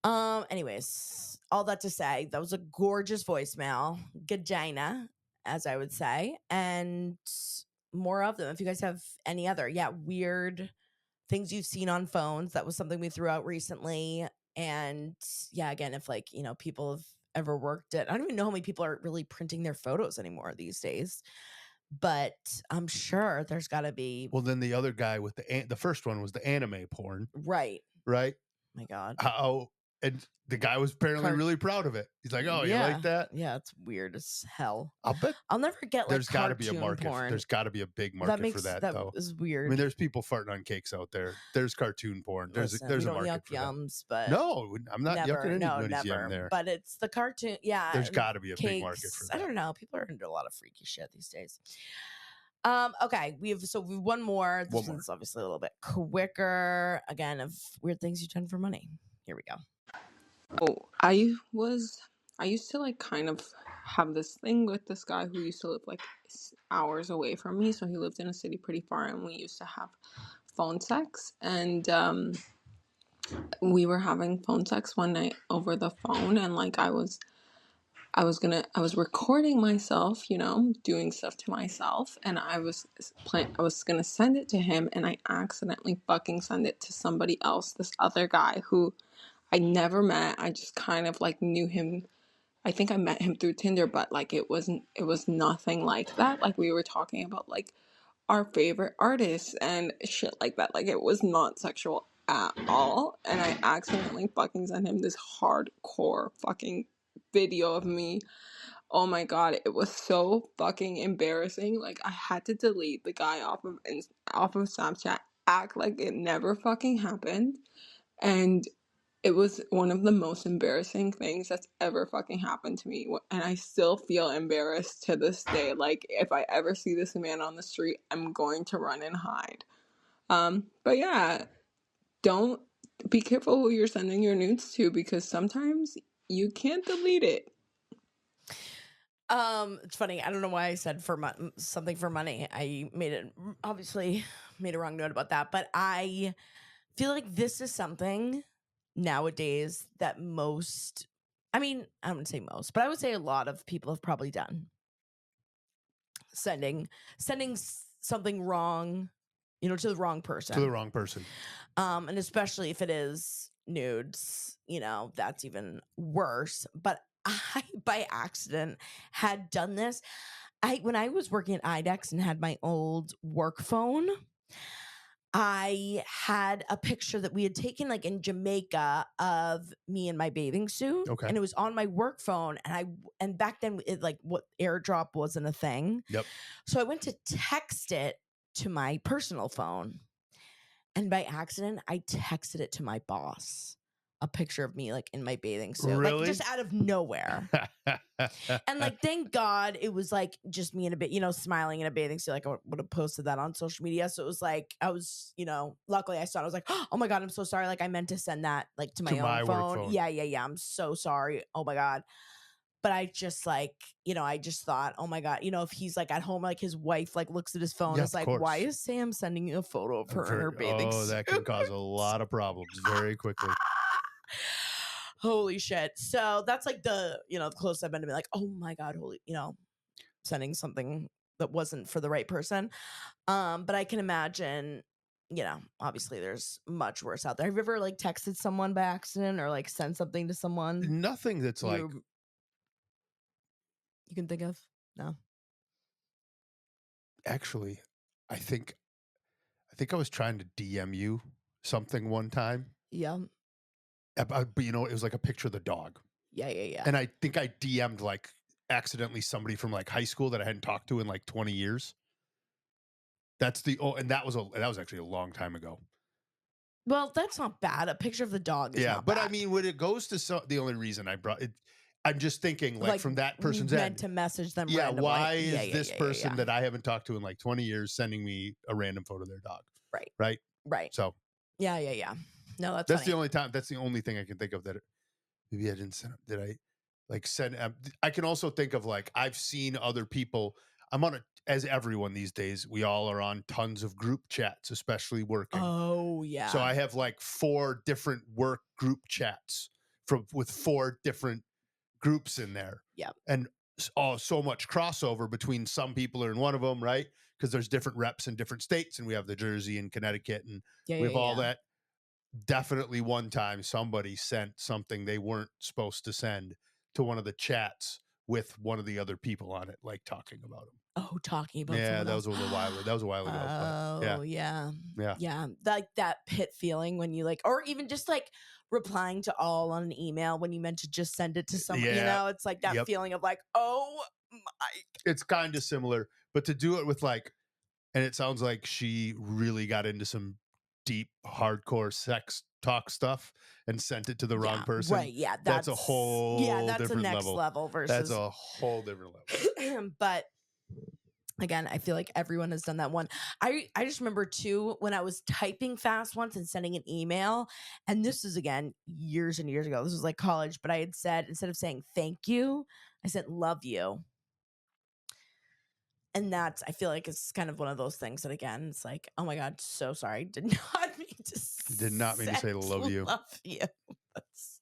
Anyways, all that to say, that was a gorgeous voicemail, Gagina, as I would say, and more of them. If you guys have any other, weird things you've seen on phones, that was something we threw out recently. And again, if like, people have ever worked at, I don't even know how many people are really printing their photos anymore these days, but I'm sure there's got to be. Well, then the other guy with the first one was the anime porn. Right. My God. And the guy was apparently really proud of it. He's like, "Oh, you like that?" Yeah, it's weird as hell. I'll never get like there's got to be a market. Porn. There's got to be a big market for that, though. That is weird. I mean, there's people farting on cakes out there. There's cartoon porn. There's a market for yums, but no, I'm not yucking anybody's yum there. But it's the cartoon. Yeah, there's got to be a big market for that. I don't know. People are into a lot of freaky shit these days. Okay, we've one more. This one's obviously a little bit quicker. Again, of weird things you've done for money. Here we go. Oh, I used to like kind of have this thing with this guy who used to live like hours away from me. So he lived in a city pretty far, and we used to have phone sex. And we were having phone sex one night over the phone, and like I was I was recording myself, doing stuff to myself, and I was gonna send it to him, and I accidentally fucking sent it to somebody else, this other guy who I never met. I just kind of like knew him. I think I met him through Tinder, but like it was nothing like that. Like we were talking about like our favorite artists and shit like that. Like it was not sexual at all. And I accidentally fucking sent him this hardcore fucking video of me. Oh my god, it was so fucking embarrassing. Like I had to delete the guy off of Snapchat, act like it never fucking happened. And it was one of the most embarrassing things that's ever fucking happened to me. And I still feel embarrassed to this day. Like, if I ever see this man on the street, I'm going to run and hide. But yeah, don't be careful who you're sending your nudes to, because sometimes you can't delete it. It's funny. I don't know why I said something for money. I obviously made a wrong note about that, but I feel like this is something nowadays that I wouldn't say most, but I would say a lot of people have probably done. Sending something wrong, to the wrong person. To the wrong person. And especially if it is nudes, that's even worse. But I, by accident, had done this. When I was working at IDEX and had my old work phone, I had a picture that we had taken like in Jamaica of me in my bathing suit. Okay. And it was on my work phone. And back then what AirDrop wasn't a thing. Yep. So I went to text it to my personal phone. And by accident, I texted it to my boss. A picture of me like in my bathing suit. Really? Like just out of nowhere. And like, thank God it was like just me in a bit, smiling in a bathing suit. Like I would have posted that on social media. So it was like, I was, luckily I saw it. I was like, oh my God, I'm so sorry. Like I meant to send that like to my own phone. Work phone. Yeah. I'm so sorry. Oh my God. But I just like, I just thought, oh my God, if he's like at home, like his wife like looks at his phone, Yeah, is like, course. why is Sam sending you a photo of her in her bathing suit? That can cause a lot of problems very quickly. Holy shit. So that's like the closest I've been to be like, oh my God, sending something that wasn't for the right person. But I can imagine, obviously there's much worse out there. Have you ever like texted someone by accident or like sent something to someone? Nothing that's like you can think of? No. Actually, I think I was trying to DM you something one time. Yeah. But it was like a picture of the dog. Yeah. And I think I DM'd like accidentally somebody from like high school that I hadn't talked to in like 20 years. And that was actually a long time ago. Well, that's not bad. A picture of the dog is not but bad. I mean, when it goes to the only reason I brought it, I'm just thinking like from that person's meant end to message them. Yeah, randomly. why is this person that I haven't talked to in like 20 years sending me a random photo of their dog? Right. So yeah. No, that's the funny. only time. That's the only thing I can think of that maybe I didn't send. Did I like send? I can also think of like I've seen other people. I'm on as everyone these days. We all are on tons of group chats, especially working. Oh yeah. So I have like 4 different work group chats with 4 different groups in there. Yeah. And so much crossover between some people are in one of them, right? Because there's different reps in different states, and we have the Jersey and Connecticut, and we have all that. Definitely one time somebody sent something they weren't supposed to send to one of the chats with one of the other people on it, like talking about them. Oh, talking about that was a little while. That was a while ago. Oh yeah. Like that pit feeling when you like, or even just like replying to all on an email when you meant to just send it to someone. It's like that feeling of like, oh my. It's kind of similar, but to do it with like, and it sounds like she really got into some deep, hardcore sex talk stuff and sent it to the wrong person. Right. Yeah. That's a whole that's different a next level versus. That's a whole different level. But again, I feel like everyone has done that one. I just remember too when I was typing fast once and sending an email, and this is again years and years ago. This was like college, but I had said instead of saying thank you, I said love you. And that's, I feel like it's kind of one of those things that again, it's like, oh my God, so sorry. Did not mean to say love you. That's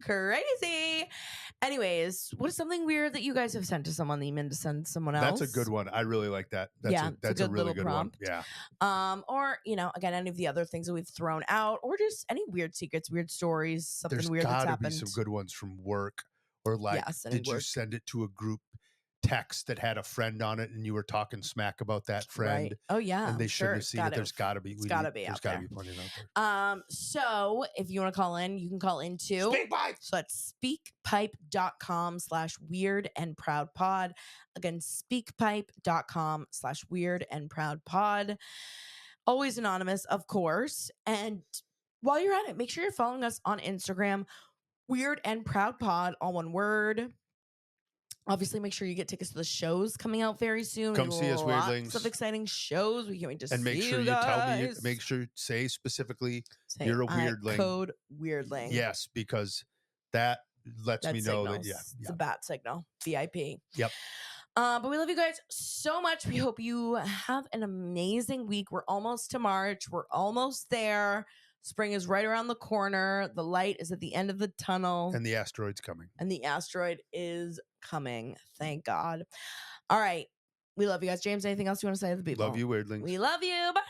crazy. Anyways, what is something weird that you guys have sent to someone that you meant to send someone else? That's a good one. I really like that. Yeah, That's it's a a good really little good prompt. one. Yeah. Or, again, any of the other things that we've thrown out, or just any weird secrets, weird stories, something There's weird that's gotta happened. be some good ones from work, or like, Yes, any did you work. send it to a group text that had a friend on it and you were talking smack about that friend? Right. Oh yeah. And they I'm shouldn't sure have seen it. There's gotta be. It's gotta be There's out gotta there. be plenty out there. So if you want to call in, you can call into Speakpipe! So that's speakpipe.com/weird and proud pod. Again, speakpipe.com/weird and proud pod. Always anonymous, of course. And while you're at it, make sure you're following us on Instagram, weird and proud pod, all one word. Obviously, make sure you get tickets to the shows coming out very soon. Come see us, Lots weirdlings. of exciting shows. We can't wait to And make see sure you you tell me. guys. Make sure say specifically Say, you're a weirdling. Code weirdling. Yes, because that lets me know that. Yeah, It's a bat signal. VIP. Yep. But we love you guys so much. We hope you have an amazing week. We're almost to March. We're almost there. Spring is right around the corner. The light is at the end of the tunnel. And the asteroid's coming. And the asteroid is coming. Thank God. All right. We love you guys. James, anything else you want to say to the people? Love you, weirdlings. We love you. Bye.